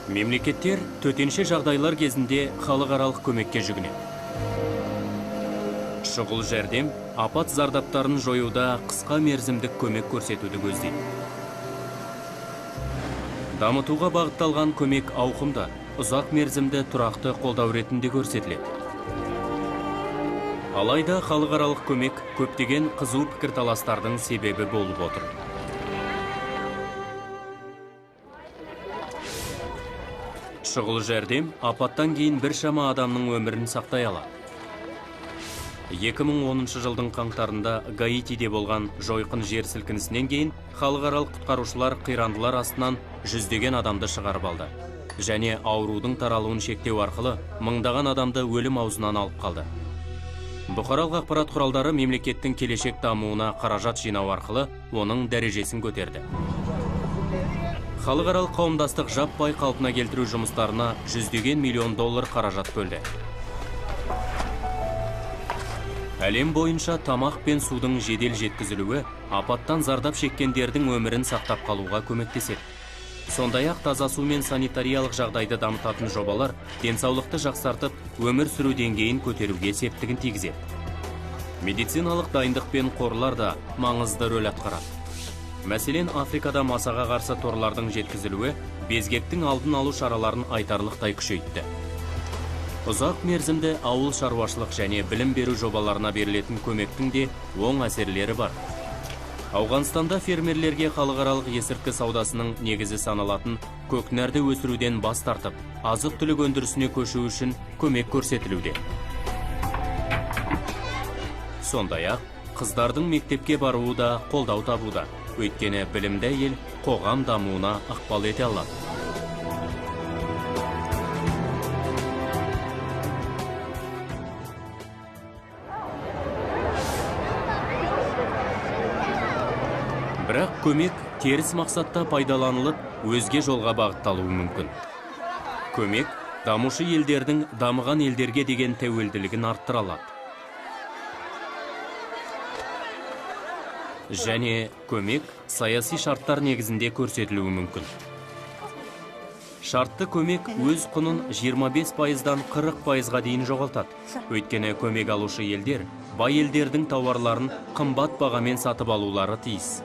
Мемлекеттер төтенше жағдайлар кезінде халықаралық көмекке жүгінеді. Шұғыл жәрдем апат зардаптарын жоюда қысқа мерзімдік көмек көрсетуді көздейді. Дамытуға бағытталған көмек ауқымды, ұзақ мерзімді тұрақты қолдау ретінде көрсетіледі. Алайда халықаралық көмек көптеген қызу пікірталастардың себебі болып отыр. Шұғыл жәрдем апаттан кейін біршама адамның өмірін сақтай алады. 2010 жылдың қаңтарында Гаитиде болған жойқын жер сілкінісінен кейін халықаралық құтқарушылар қирандылар астынан жүздеген адамды шығарып алды. Және аурудың таралуын шектеу арқылы мыңдаған адамды өлім аузынан алып қалды. Бұқаралық ақпарат құралдары мемлекеттің келешек дамуына қаражат жинау арқылы оның дәрежесін көтерді. Халықаралық қауымдастық жаппай қалпына келтіру жұмыстарына $100 миллион қаражат бөлді. Әлем бойынша тамақ пен судың жедел жеткізілуі апаттан зардап шеккендердің өмірін сақтап қалуға көмектеседі. Сондай-ақ таза су мен санитариялық жағдайды дамытатын жобалар денсаулықты жақсартып, өмір сүру деңгейін көтеруге септігін тигізеді. Медициналық дайындық пен қорлар да маңызды рөл атқарады. Мәселен, Африкада масаға қарсы торлардың жеткізілуі безгектің алдын алу шараларын айтарлықтай күшейтті. Ұзақ мерзімді ауыл шаруашылық және білім беру жобаларына берілетін көмектің де оң әсерлері бар. Ауғанстанда фермерлерге халықаралық есірткі саудасының негізі саналатын көкнәрді өсіруден бас тартып, азық-түлік өндірісіне көшу үшін көмек көрсетілуде. Сондай-ақ, қыздардың мектепке баруы да қолдау табуда. Өйткені білімді әйел қоғам дамуына ықпал ете алады. Бірақ көмек теріс мақсатта пайдаланылып, өзге жолға бағытталуы мүмкін. Көмек дамушы елдердің дамыған елдерге деген тәуелділігін арттыра алады. Және көмек саяси шарттар негізінде көрсетілуі мүмкін. Шартты көмек өз құнын 25%-дан 40%-ға дейін жоғалтады. Өйткені көмек алушы елдер бай елдердің тауарларын қымбат бағамен сатып алулары тиіс.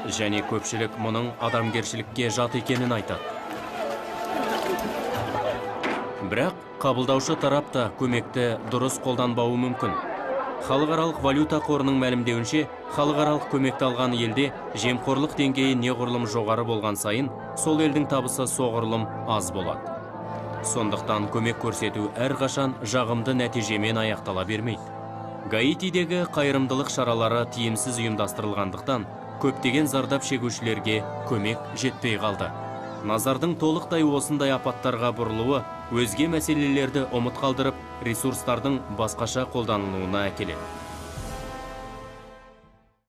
Және көпшілік мұның адамгершілікке жат екенін айтады. Бірақ қабылдаушы тарап та көмекті дұрыс қолданбауы мүмкін. Халықаралық валюта қорының мәлімдеуінше, халықаралық көмекті алған елде жемқорлық деңгейі неғұрлым жоғары болған сайын, сол елдің табысы соғұрлым аз болады. Сондықтан көмек көрсету әрқашан жағымды нәтижемен аяқтала бермейді. Гаитидегі қайырымдылық шаралары тиімсіз ұйымдастырылғандықтан, көптеген зардап шегушілерге көмек жетпей қалды. Назардың толықтай осындай апаттарға бұрылуы өзге мәселелерді ұмыт қалдырып, ресурстардың басқаша қолданылуына әкеледі.